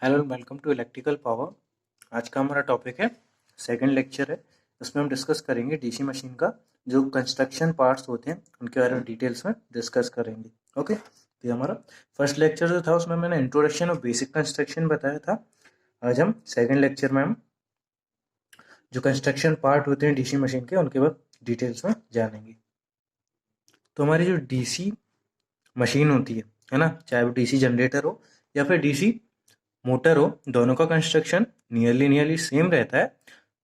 Hello and welcome to electrical power. आज का हमारा टॉपिक है, सेकंड लेक्चर है। इसमें हम डिस्कस करेंगे डीसी मशीन का जो कंस्ट्रक्शन पार्ट्स होते हैं उनके बारे में डिटेल्स में डिस्कस करेंगे। ओके, तो ये हमारा फर्स्ट लेक्चर जो था उसमें मैंने इंट्रोडक्शन और बेसिक कंस्ट्रक्शन बताया था। आज हम सेकेंड लेक्चर में हम जो कंस्ट्रक्शन पार्ट होते हैं डीसी मशीन के उनके बाद डिटेल्स में जानेंगे। तो हमारी जो डीसी मशीन होती है ना, चाहे वो डीसी जनरेटर हो या फिर डीसी मोटर हो, दोनों का कंस्ट्रक्शन नियरली सेम रहता है।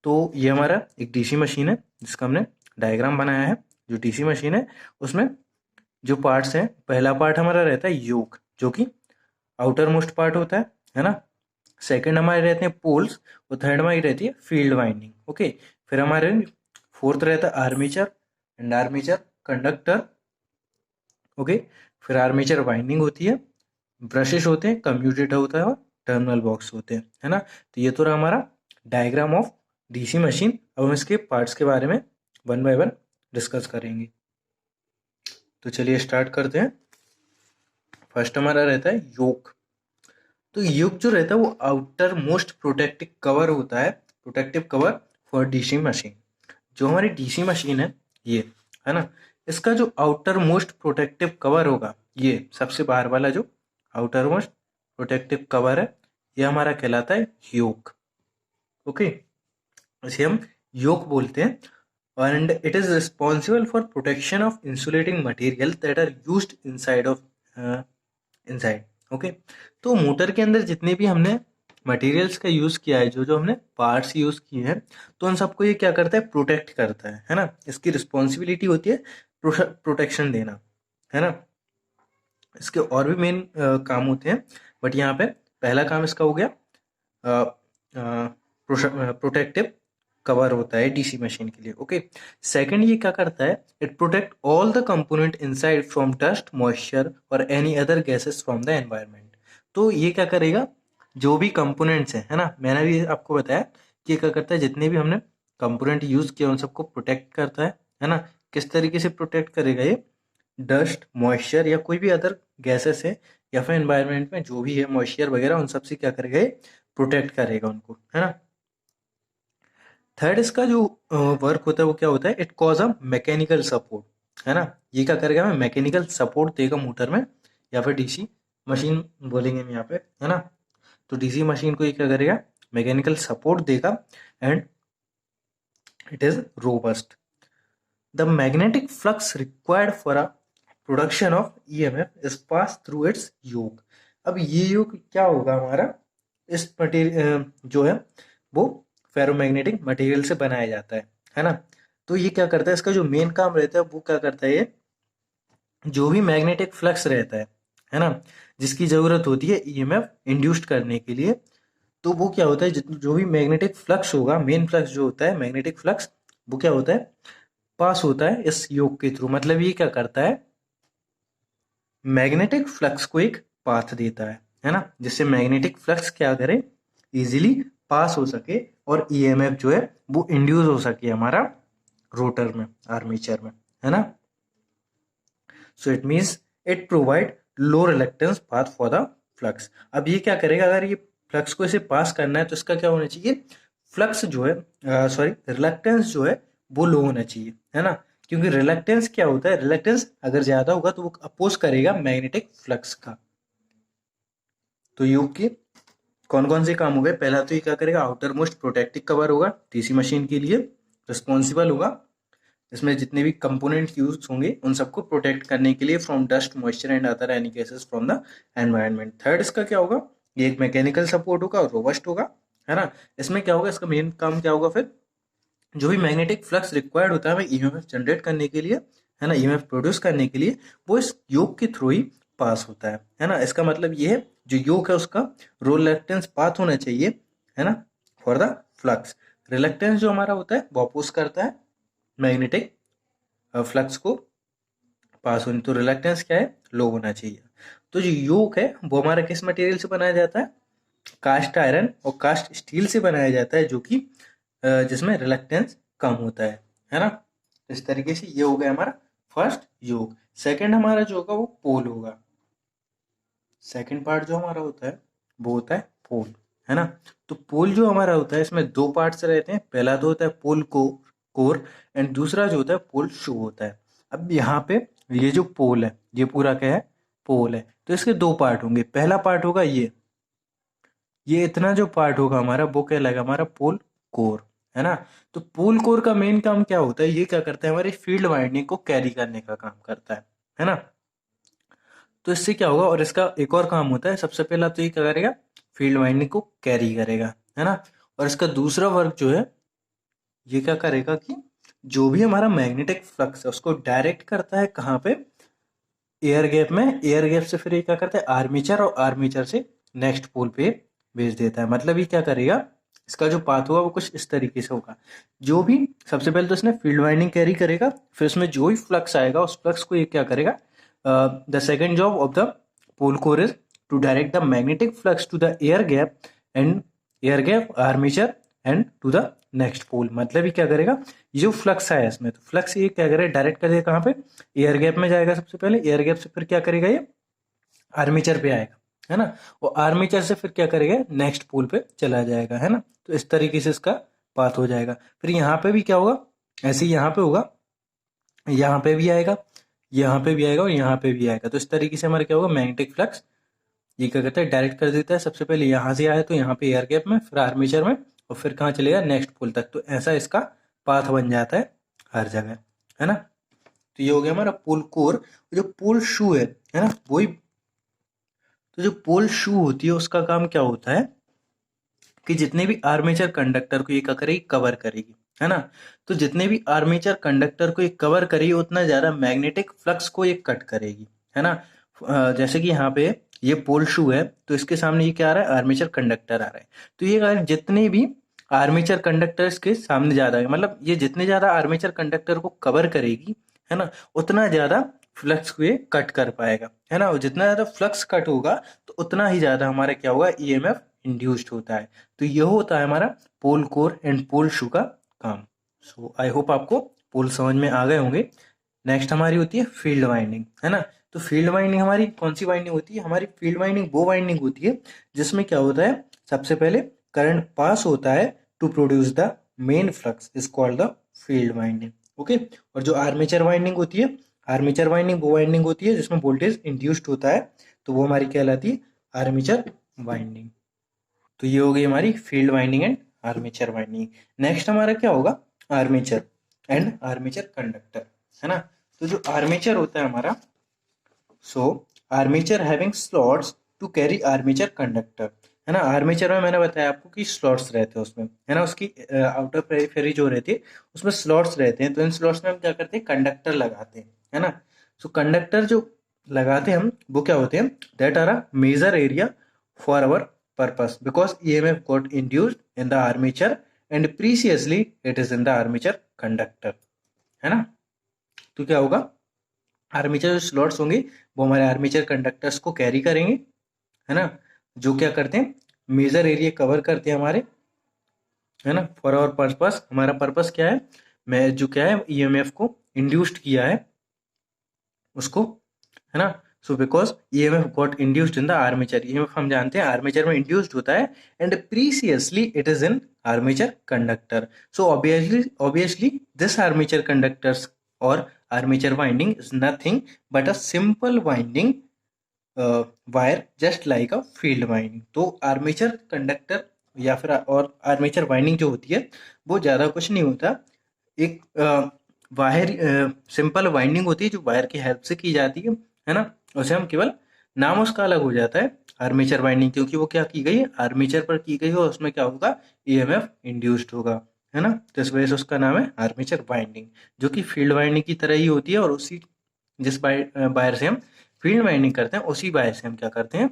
तो ये हमारा एक डीसी मशीन है जिसका हमने डायग्राम बनाया है। जो डीसी मशीन है उसमें जो पार्ट्स हैं, पहला पार्ट हमारा रहता है योक, जो कि आउटर मोस्ट पार्ट होता है ना। सेकंड हमारे रहते हैं पोल्स और थर्ड हमारी रहती है फील्ड वाइंडिंग। ओके, फिर हमारे फोर्थ रहता है armature and armature conductor. Okay, फिर आर्मेचर वाइंडिंग होती है, ब्रशेस होते हैं, कम्यूटेटर होता है और टर्मिनल बॉक्स होते हैं, है ना। तो ये तो रहा हमारा डायग्राम ऑफ डीसी मशीन। अब हम इसके पार्ट्स के बारे में वन बाय वन डिस्कस करेंगे। तो चलिए स्टार्ट करते हैं। फर्स्ट हमारा रहता है योक। तो योक जो रहता है वो आउटर मोस्ट प्रोटेक्टिव कवर होता है, protective cover for DC machine. जो हमारी डीसी मशीन है ये, है ना, इसका जो आउटर मोस्ट प्रोटेक्टिव कवर होगा, ये सबसे बाहर वाला जो आउटर मोस्ट प्रोटेक्टिव कवर है, ये हमारा कहलाता है योक। ओके, इसे हम योक बोलते हैं and it is responsible for protection of insulating material that are used inside of inside. Okay, तो मोटर के अंदर जितने भी हमने मटेरियल्स का यूज किया है, जो जो हमने पार्ट्स यूज किए हैं, तो उन सबको ये क्या करता है, प्रोटेक्ट करता है ना। इसकी रिस्पॉन्सिबिलिटी होती है प्रोटेक्शन देना, है ना। इसके और भी मेन काम होते हैं, बट यहाँ पे पहला काम इसका हो गया प्रोटेक्टिव कवर होता है डीसी मशीन के लिए। ओके, सेकंड ये क्या करता है, it protect all the component inside from dust, moisture और any other gases from the environment. तो ये क्या करेगा, जो भी कंपोनेंट्स हैं, है ना, मैंने भी आपको बताया कि क्या करता है, जितने भी हमने कंपोनेंट यूज किया उन सबको प्रोटेक्ट करता है ना। किस तरीके से प्रोटेक्ट करेगा ये, डस्ट, मॉइस्चर या कोई भी अदर गैसेस है या फिर एनवायरनमेंट में जो भी है मॉइस्चर वगैरह, उन सबसे क्या करेगा ये, प्रोटेक्ट करेगा उनको, है ना। थर्ड इसका जो वर्क होता है वो क्या होता है, it cause a mechanical support, है ना। ये क्या करेगा, हमें मैकेनिकल सपोर्ट देगा मोटर में या फिर डीसी मशीन बोलेंगे हम यहाँ पे, है ना। तो डीसी मशीन को ये क्या करेगा, मैकेनिकल सपोर्ट देगा and it is robust. The magnetic flux required for a production of EMF is pass through its yoke. अब ये योक क्या होगा हमारा, इस मटेरियल जो है वो फेरोमैग्नेटिक मटेरियल से बनाया जाता है ना। तो ये क्या करता है, इसका जो मेन काम रहता है वो क्या करता है, ये जो भी मैग्नेटिक फ्लक्स रहता है ना, जिसकी जरूरत होती है ईएमएफ इंड्यूस्ड करने के लिए, तो वो क्या होता है, जो भी मैग्नेटिक फ्लक्स होगा, मेन फ्लक्स जो होता है मैग्नेटिक फ्लक्स, वो क्या होता है, पास होता है इस योक के थ्रू। मतलब ये क्या करता है, मैग्नेटिक फ्लक्स को एक पाथ देता है ना, जिससे मैग्नेटिक फ्लक्स क्या करे, इजीली पास हो सके और ईएमएफ जो है वो इंड्यूस हो सके हमारा रोटर में, आर्मेचर में, है ना। So it means it provide low reluctance path for the flux. अब ये क्या करेगा, अगर ये फ्लक्स को इसे पास करना है तो इसका क्या होना चाहिए, फ्लक्स जो है सॉरी रिलक्टेंस जो है वो लो होना चाहिए, है ना। क्योंकि रिलक्टेंस क्या होता है, रिलक्टेंस अगर ज्यादा होगा तो वो अपोज करेगा मैग्नेटिक फ्लक्स का। तो योक के कौन कौन से काम हो गए, पहला तो ये क्या करेगा, आउटर मोस्ट प्रोटेक्टिव कवर होगा डीसी मशीन के लिए, रिस्पॉन्सिबल होगा इसमें जितने भी कंपोनेंट यूज होंगे उन सबको प्रोटेक्ट करने के लिए from dust, moisture and other any gases from the environment. Third इसका क्या होगा, ये एक मैकेनिकल सपोर्ट होगा और रोबस्ट होगा, है ना। इसमें क्या होगा, इसका मेन काम क्या होगा, फिर जो भी मैग्नेटिक फ्लक्स रिक्वायर्ड होता है हमें ईएमएफ जनरेट करने के लिए, है ना, ईएमएफ प्रोड्यूस करने के लिए, वो इस योक के थ्रू ही पास होता है ना। इसका मतलब ये है, जो योक है उसका रिलक्टेंस पाथ होना चाहिए, है ना, फॉर द फ्लक्स। रिलक्टेंस जो हमारा होता है वो अपोज करता है मैग्नेटिक फ्लक्स को पास होने, तो रिलक्टेंस क्या है, लो होना चाहिए। तो जो योक है वो हमारा किस मटेरियल से बनाया जाता है, कास्ट आयरन और कास्ट स्टील से बनाया जाता है, जो कि जिसमें रिलक्टेंस कम होता है ना। इस तरीके से ये हो गया हमारा फर्स्ट योक। सेकंड हमारा जो होगा वो पोल होगा। सेकंड पार्ट जो हमारा होता है वो होता है पोल, है ना। तो पोल जो हमारा होता है इसमें दो पार्ट्स रहते हैं, पहला तो होता है पोल कोर एंड दूसरा जो होता है पोल शू होता है। अब यहाँ पे ये जो पोल है ये पूरा क्या है, पोल है, तो इसके दो पार्ट होंगे। पहला पार्ट होगा ये इतना जो पार्ट होगा हमारा वो कहलाएगा हमारा पोल कोर, है ना। तो पोल कोर का मेन काम क्या होता है, ये क्या करता है, हमारी फील्ड वाइंडिंग को कैरी करने का काम करता है ना। तो इससे क्या होगा, और इसका एक और काम होता है, सबसे पहला तो ये क्या करेगा, फील्ड वाइंडिंग को कैरी करेगा, है ना। और इसका दूसरा वर्क जो है ये क्या करेगा कि जो भी हमारा मैग्नेटिक फ्लक्स है उसको डायरेक्ट करता है कहाँ पे, एयर गैप में। एयर गैप से फिर ये क्या करता है आर्मेचर, और आर्मेचर से नेक्स्ट पोल पे भेज देता है। मतलब ये क्या करेगा, इसका जो पाथ होगा वो कुछ इस तरीके से होगा। जो भी सबसे पहले तो इसने फील्ड वाइंडिंग कैरी करेगा, फिर उसमें जो भी फ्लक्स आएगा उस फ्लक्स को ये क्या करेगा, the second job of the pole core is to direct the magnetic flux to the air gap and air gap armature and to the next pole. मतलब ये क्या करेगा, ये जो फ्लक्स आया इसमें, तो फ्लक्स ये क्या करेगा डायरेक्ट कर देगा कहाँ पे, एयर गैप में जाएगा सबसे पहले, एयर गैप से फिर क्या करेगा ये आर्मेचर पे आएगा, है ना। वो आर्मेचर से फिर क्या करेगा नेक्स्ट पोल पे चला जाएगा, है ना। तो इस तरीके से इसका पाथ हो जाएगा। फिर यहाँ पे भी क्या होगा, ऐसे ही यहाँ पे होगा, यहाँ पे भी आएगा, यहाँ पे भी आएगा और यहाँ पे भी आएगा। तो इस तरीके से हमारा क्या होगा, मैग्नेटिक फ्लक्स ये क्या करता है डायरेक्ट कर देता है। सबसे पहले यहाँ से आया तो यहाँ पे एयर गैप में, फिर आर्मेचर में, और फिर कहाँ चलेगा नेक्स्ट पोल तक। तो ऐसा इसका पाथ बन जाता है हर जगह, है ना। तो ये हो गया हमारा पोल कोर। जो पोल शू है ना, वही। तो जो पोल शू होती है उसका काम क्या होता है कि जितने भी आर्मेचर कंडक्टर को ये क्या करेगी, कवर करेगी, है ना। तो जितने भी आर्मेचर कंडक्टर को ये कवर करेगी उतना ज्यादा मैग्नेटिक फ्लक्स को ये कट करेगी, है ना। जैसे कि यहाँ पे ये पोल शू है तो इसके सामने ये क्या आ रहा है, आर्मेचर कंडक्टर आ रहा है। तो ये जितने भी आर्मेचर कंडक्टर्स के सामने ज्यादा है, मतलब ये जितने ज्यादा आर्मेचर कंडक्टर को कवर करेगी, है ना, उतना ज्यादा फ्लक्स को ये कट कर पाएगा, है ना। और जितना ज्यादा फ्लक्स कट होगा तो उतना ही ज्यादा हमारा क्या होगा, ईएमएफ इंड्यूस्ड होता है। तो यह होता है हमारा पोल कोर एंड पोल शू का काम। सो आई होप आपको पोल समझ में आ गए होंगे। नेक्स्ट हमारी होती है फील्ड वाइंडिंग, है ना। तो फील्ड वाइंडिंग हमारी कौन सी वाइंडिंग होती है, हमारी फील्ड वाइंडिंग वो वाइंडिंग होती है जिसमें क्या होता है, सबसे पहले करंट पास होता है to produce the main flux is called the field winding, okay. और जो आर्मेचर वाइंडिंग होती है, आर्मेचर वाइंडिंग वो वाइंडिंग होती है जिसमें वोल्टेज इंड्यूस्ड होता है, तो वो हमारी कहलाती है आर्मेचर वाइंडिंग। तो ये हो गई हमारी field winding and armature winding. Next हमारा क्या होगा, आर्मेचर एंड आर्मेचर कंडक्टर, है ना। तो जो आर्मेचर होता है हमारा, so armature having slots to carry armature conductor, है ना। आर्मेचर में मैंने बताया आपको कि स्लॉट्स रहते हैं उसमें, है ना। उसकी आउटर पेरिफेरी जो रहती है उसमें स्लॉट्स रहते हैं। तो इन स्लॉट्स में हम क्या करते हैं, कंडक्टर लगाते हैं, है ना। सो कंडक्टर जो लगाते हैं हम वो क्या होते हैं, that are a major area for our purpose because EMF got induced in the armature and preciously it is in the armature conductor, है ना। तो क्या होगा, आर्मेचर जो स्लॉट्स होंगे वो हमारे आर्मेचर कंडक्टर्स को कैरी करेंगे, है ना। जो क्या करते हैं, मेजर एरिया कवर करते हैं हमारे, है ना। फॉर आवर पर्पस, हमारा पर्पस क्या है, मैं जो क्या है ईएमएफ को इंड्यूस्ड किया है उसको, है ना। So because EMF got induced in the armature, EMF हम जानते हैं आर्मेचर में इंड्यूस्ड होता है and precisely it is in armature conductor. So obviously this armature conductors और armature winding is nothing but a simple winding wire just like a field winding. तो armature conductor या फिर और आर्मेचर वाइंडिंग जो होती है वो ज़्यादा कुछ नहीं होता, एक वायर सिंपल वाइंडिंग होती है जो वायर की हेल्प से की जाती है ना। उसे हम केवल नाम उसका अलग हो जाता है आर्मेचर वाइंडिंग, क्योंकि वो क्या की गई है, आर्मेचर पर की गई है और उसमें क्या होगा, ईएमएफ इंड्यूस्ड होगा, है ना। तो इस वजह से उसका नाम है आर्मेचर वाइंडिंग, जो कि फील्ड वाइंडिंग की तरह ही होती है। और उसी जिस वायर से हम फील्ड वाइंडिंग करते हैं उसी वायर से हम क्या करते हैं,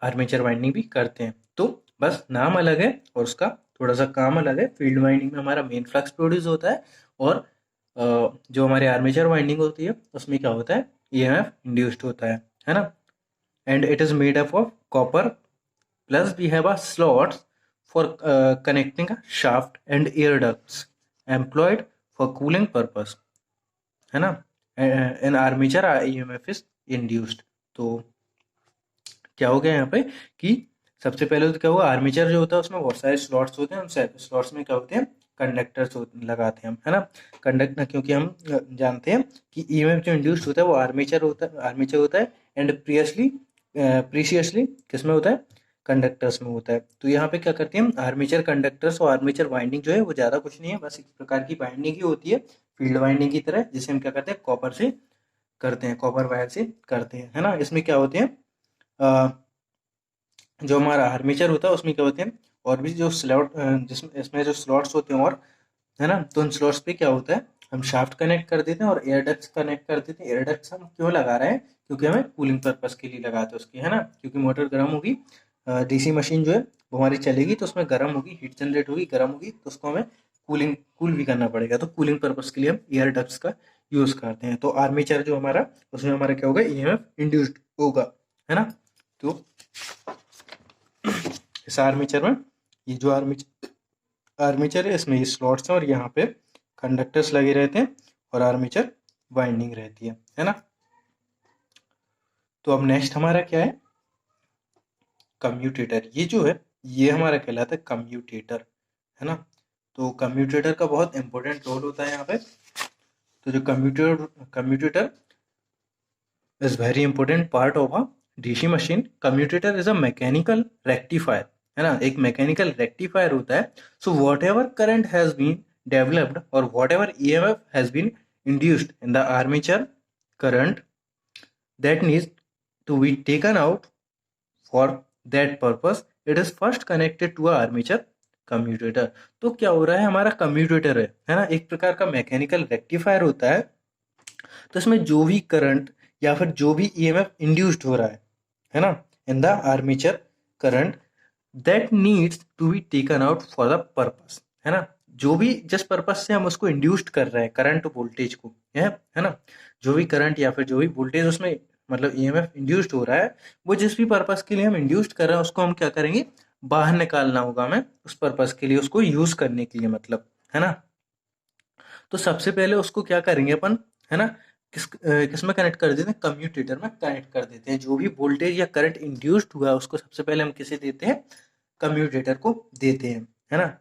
आर्मेचर वाइंडिंग भी करते हैं। तो बस नाम अलग है और उसका थोड़ा सा काम अलग है। फील्ड वाइंडिंग में हमारा मेन फ्लक्स प्रोड्यूस होता है और जो हमारे आर्मेचर वाइंडिंग होती है उसमें क्या होता है, ईएमएफ इंड्यूस्ड होता है ना। And it is made up of copper plus we have a slots for connecting a shaft and air ducts employed for cooling purpose, है ना। In armature EMF is induced. तो क्या हो गया यहाँ पे कि सबसे पहले तो क्या हुआ, आर्मेचर जो होता है उसमें बहुत सारे स्लॉट्स होते हैं, उन स्लॉट्स में क्या होते हैं, कंडक्टर्स लगाते हैं हम, है ना। कंडक्टर, क्योंकि हम जानते हैं कि ईएमएफ जो इंड्यूस्ड होता है वो आर्मेचर होता है एंड प्रीशियसली किसमें होता है, कंडक्टर्स में होता है। तो यहाँ पे क्या करते हैं, आर्मेचर कंडक्टर्स और आर्मेचर वाइंडिंग जो है वो ज़्यादा कुछ नहीं है, बस एक प्रकार की वाइंडिंग ही होती है, फील्ड वाइंडिंग की तरह, जिसे हम क्या करते हैं, कॉपर से करते हैं, कॉपर वायर से करते हैं, है ना। इसमें क्या होते हैं, जो हमारा आर्मेचर होता है उसमें क्या होते हैं, और भी जो स्लॉट, जिसमें इसमें जो स्लॉट्स होते हैं, और है ना, तो उन स्लॉट्स पे क्या होता है, हम शाफ्ट कनेक्ट कर देते हैं और एयर डक्ट्स कनेक्ट कर देते हैं। एयर डक्ट्स हम क्यों लगा रहे हैं, क्योंकि हमें कूलिंग पर्पस के लिए लगाते हैं उसकी, है ना, क्योंकि मोटर गर्म होगी, डीसी मशीन जो है वो हमारी चलेगी तो उसमें गर्म होगी, हीट जनरेट होगी, गर्म होगी, तो उसको हमें कूल भी करना पड़ेगा, तो कूलिंग पर्पस के लिए हम एयर डक्ट्स का यूज करते हैं। तो आर्मेचर जो हमारा, उसमें हमारा क्या होगा, ईएमएफ इंड्यूस्ड होगा, है ना। तो इस आर्मेचर में, ये जो आर्मेचर है इसमें ये स्लॉट्स हैं और यहाँ पे कंडक्टर्स लगे रहते हैं और आर्मेचर वाइंडिंग रहती है ना। तो अब नेक्स्ट हमारा क्या है, कम्यूटेटर। ये जो है ये हमारा कहलाता है कम्यूटेटर, है ना। तो कम्यूटेटर का बहुत इंपॉर्टेंट रोल होता है यहाँ पे। तो जो commutator is very important part of a DC machine. Commutator is a mechanical rectifier, है ना, एक मैकेनिकल रेक्टिफायर होता है। So whatever current has been developed और whatever EMF has been induced in the armature current that needs to be taken out for that purpose, it is first connected to a armature commutator। तो क्या हो रहा है, हमारा commutator है ना, एक प्रकार का मैकेनिकल रेक्टिफायर होता है। तो इसमें जो भी करंट या फिर जो भी ईएमएफ इंड्यूस्ड हो रहा है ना, in the armature current, that needs to be taken out for the purpose, है ना। जो भी जिस पर्पस से हम उसको इंड्यूस्ड कर रहे हैं, करंट वोल्टेज को, है ना, जो भी करंट या फिर जो भी वोल्टेज उसमें मतलब ईएमएफ इंड्यूस्ड हो रहा है, वो जिस भी पर्पस के लिए हम इंड्यूस्ड कर रहे हैं उसको हम क्या करेंगे, बाहर निकालना होगा हमें, उस पर्पस के लिए, उसको यूज करने के लिए, मतलब, है ना। तो सबसे पहले उसको क्या करेंगे अपन, है ना, किस में कनेक्ट कर देते हैं, कम्यूटेटर में कनेक्ट कर देते हैं। जो भी वोल्टेज या करंट इंड्यूस्ड हुआ है उसको सबसे पहले हम किसे देते हैं, कम्यूटेटर को देते हैं, है ना।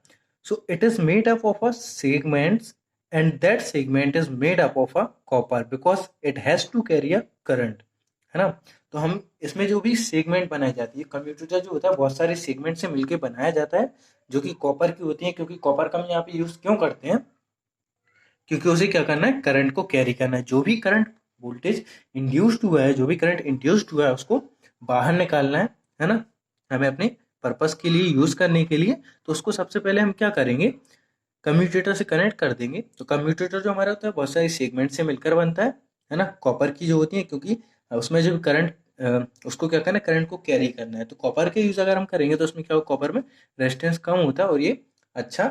So it is made up of a segments and that segment is made up of a copper because it has to carry a current, है ना। तो हम इसमें जो भी सेगमेंट बनाई जाती है, कम्यूटेटर जो होता है बहुत सारे सेगमेंट से मिलकर बनाया जाता है, जो कि कॉपर की होती है। क्योंकि कॉपर का हम यहाँ पे यूज क्यों करते हैं, क्योंकि उसे क्या करना है, करंट को कैरी करना है। जो भी करंट वोल्टेज इंड्यूस्ड हुआ है, जो भी करंट इंड्यूस्ड हुआ है उसको बाहर निकालना है ना, हमें अपने पर्पस के लिए यूज करने के लिए। तो उसको सबसे पहले हम क्या करेंगे, कम्यूटेटर से कनेक्ट कर देंगे। तो कम्यूटेटर जो हमारा होता है बहुत सारे सेगमेंट से मिलकर बनता है ना, कॉपर की जो होती है, क्योंकि उसमें जो करंट, उसको क्या करना है, करंट को कैरी करना है। तो कॉपर के यूज अगर हम करेंगे तो उसमें क्या होगा, कॉपर में रेजिस्टेंस कम होता है और ये अच्छा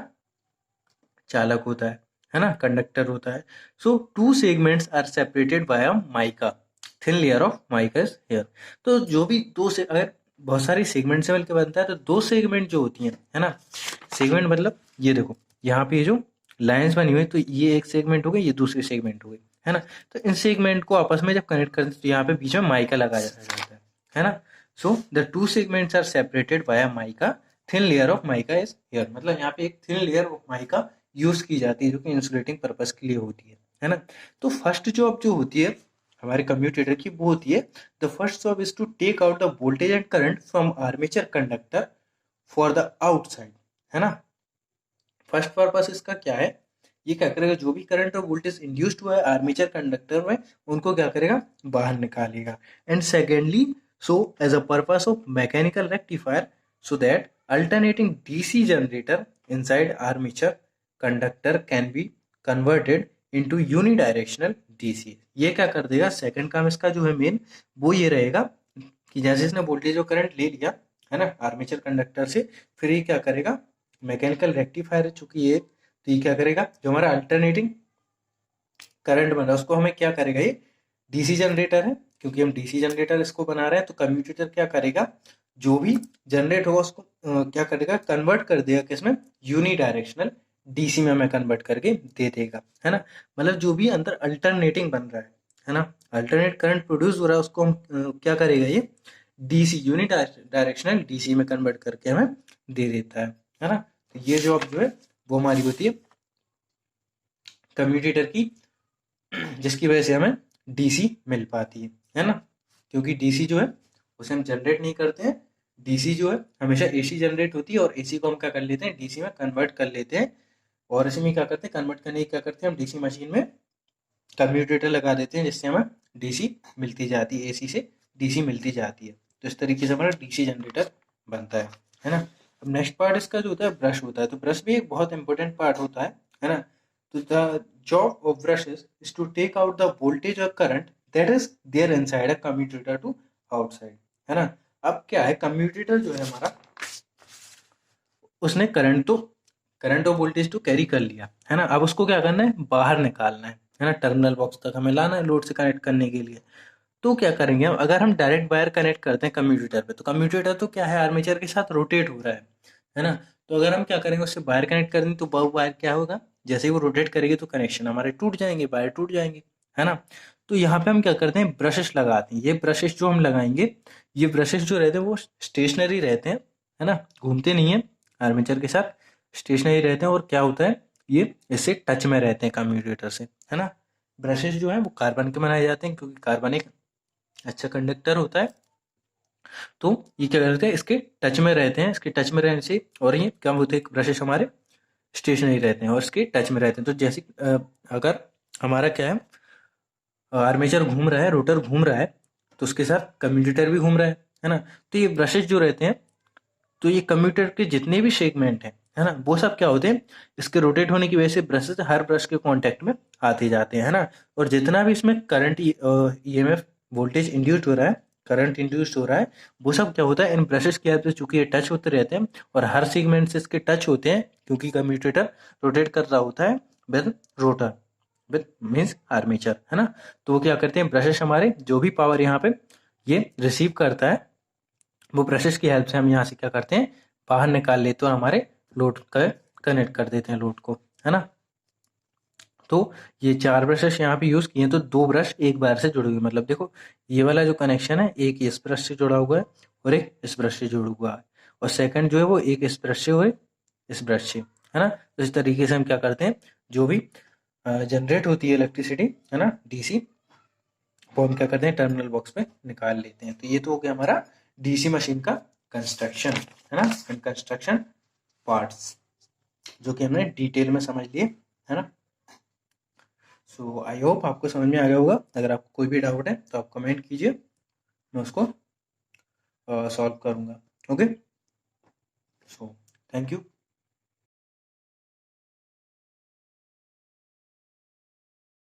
चालक होता है ना, कंडक्टर होता है। So two segments are separated by a mica, thin layer of mica is here. तो जो भी दो से अगर बहुत सारी सेगमेंट से मिलकर बनता है तो दो सेगमेंट जो होती हैं, है ना, सेगमेंट मतलब ये देखो, यहाँ पे जो लाइंस बनी हुई, तो ये एक सेगमेंट हो गई, ये दूसरी सेगमेंट हो गई, है ना। तो इन सेगमेंट को आपस में जब कनेक्ट करते हैं तो यहाँ पे बीच में माइका लगाया जाता है ना। So the two segments are separated by a mica, thin layer of mica is here. मतलब यहाँ पे एक thin layer of mica use की जाती है जो कि इंसुलेटिंग पर्पस के लिए होती है ना। तो फर्स्ट जॉब जो होती है हमारे कम्यूटेटर की वो होती है, the first job is to take out the voltage and current from armature conductor for the outside, है ना। फर्स्ट पर्पस इसका क्या है, ये क्या करेगा, जो भी करंट और वोल्टेज इंड्यूस्ड हुआ है आर्मेचर कंडक्टर में उनको क्या करेगा, बाहर निकालेगा। And secondly, so as a purpose of mechanical rectifier, so that alternating DC generator inside armature conductor can be converted into unidirectional DC. ये क्या कर देगा, सेकंड काम इसका जो है मेन, वो ये रहेगा कि जैसे इसने वोल्टेज और करंट ले लिया, है ना, आर्मेचर कंडक्टर से, फिर ये क्या करेगा, मैकेनिकल रेक्टिफायर है चूंकि ये, तो ये क्या करेगा, जो हमारा अल्टरनेटिंग करंट बना उसको हमें क्या करेगा, ये डीसी जनरेटर है, क्योंकि हम डीसी जनरेटर इसको बना रहे हैं, तो कम्यूटेटर क्या करेगा, जो भी जनरेट होगा उसको क्या करेगा, कन्वर्ट कर देगा किसमें, यूनी डायरेक्शनल डीसी में हमें कन्वर्ट करके दे देगा, है ना। मतलब जो भी अंदर अल्टरनेटिंग बन रहा है ना, अल्टरनेट करंट प्रोड्यूस हो रहा है उसको हम क्या करेगा, ये डीसी यूनि डायरेक्शनल डीसी में कन्वर्ट करके हमें दे देता है ना। तो ये जॉब जो है वो हमारी होती है कम्यूटेटर की, जिसकी वजह से हमें डीसी मिल पाती है ना। क्योंकि डीसी जो है उसे हम जनरेट नहीं करते हैं, डीसी जो है हमेशा एसी जनरेट होती है और एसी को हम क्या कर लेते हैं डीसी में कन्वर्ट कर लेते हैं। और इसी में क्या करते हैं कन्वर्ट करने की क्या करते हैं हम डीसी मशीन में कम्यूटेटर लगा देते हैं, जिससे हमें डीसी मिलती जाती है, एसी से डीसी मिलती जाती है। तो इस तरीके से हमारा डीसी जनरेटर बनता है ना। अब नेक्स्ट पार्ट इसका जो होता है ब्रश होता है। तो ब्रश भी एक बहुत इंपॉर्टेंट पार्ट होता है ना। तो the job of brush is to take out the voltage और current that is there inside a commutator to outside, है ना। अब क्या है कम्यूटेटर जो है हमारा, उसने करंट और वोल्टेज तो कैरी कर लिया है ना। अब उसको क्या करना है बाहर निकालना है ना। टर्मिनल बॉक्स तक हमें लाना है लोड से कनेक्ट करने के लिए। तो क्या करेंगे हम, अगर हम डायरेक्ट वायर कनेक्ट करते हैं कम्यूटेटर पे, तो कम्यूटेटर तो क्या है आर्मेचर के साथ रोटेट हो रहा है ना। तो अगर हम क्या करेंगे उससे वायर कनेक्ट कर देंगे तो वो वायर क्या होगा, जैसे ही वो रोटेट करेगी तो कनेक्शन हमारे टूट जाएंगे, वायर टूट जाएंगे, है ना। तो यहाँ पे हम क्या करते हैं ब्रशेस लगाते हैं। ये ब्रशेस जो हम लगाएंगे, ये ब्रशेस जो रहते हैं वो स्टेशनरी रहते हैं, है ना, घूमते नहीं है, आर्मेचर के साथ स्टेशनरी रहते हैं। और क्या होता है ये इससे टच में रहते हैं कम्यूटेटर से, है ना। ब्रशेस जो है वो कार्बन के बनाए जाते हैं, क्योंकि कार्बन एक अच्छा कंडक्टर होता है। तो ये क्या करते हैं इसके टच में रहते हैं, इसके टच में रहने से, और ये क्या होते हैं ब्रशेस हमारे स्टेशनरी रहते हैं और इसके टच में रहते हैं। तो जैसे अगर हमारा क्या है आर्मेचर घूम रहा है, रोटर घूम रहा है, तो उसके साथ कम्यूटेटर भी घूम रहा है ना। तो ये ब्रशेस जो रहते हैं, तो ये कम्यूटेटर के जितने भी सेगमेंट हैं, है ना, वो सब क्या होते हैं इसके रोटेट होने की वजह से ब्रशेस हर ब्रश के कांटेक्ट में आते जाते हैं, है ना। और जितना भी इसमें करंट ईएमएफ वोल्टेज इंड्यूस्ड हो रहा है, करंट इंड्यूस्ड हो रहा है, वो सब क्या होता है इन ब्रशेस की हेल्प से, चूंकि ये टच होते रहते हैं और हर सेगमेंट से इसके टच होते हैं, क्योंकि कम्यूटेटर रोटेट कर रहा होता है with rotor, with means armature, है ना। तो वो क्या करते हैं ब्रशेस हमारे जो भी पावर यहाँ पे ये रिसीव करता है, वो ब्रशेस की हेल्प से हम यहाँ से क्या करते हैं बाहर निकाल लेते हैं और हमारे लोड का कनेक्ट कर देते हैं लोड को, है ना। तो ये 4 ब्रशेस यहाँ पे यूज किए हैं, तो 2 ब्रश एक वायर से जुड़े हुए, मतलब देखो ये वाला जो कनेक्शन है एक इस ब्रश से जुड़ा हुआ है और एक इस ब्रश से जुड़ा हुआ है, और सेकंड जो है वो एक इस ब्रश से हुए इस ब्रश से, है ना। तो इस तरीके से हम क्या करते हैं जो भी जनरेट होती है इलेक्ट्रिसिटी, है ना, डीसी, वो हम क्या करते हैं टर्मिनल बॉक्स पे निकाल लेते हैं। तो ये तो हो गया हमारा डीसी मशीन का कंस्ट्रक्शन, है ना, एंड कंस्ट्रक्शन पार्ट्स, जो कि हमने डिटेल में समझ लिए, है ना। सो आई होप आपको समझ में आ गया होगा। अगर आपको कोई भी डाउट है तो आप कमेंट कीजिए, मैं उसको सॉल्व करूँगा। Okay, so thank you.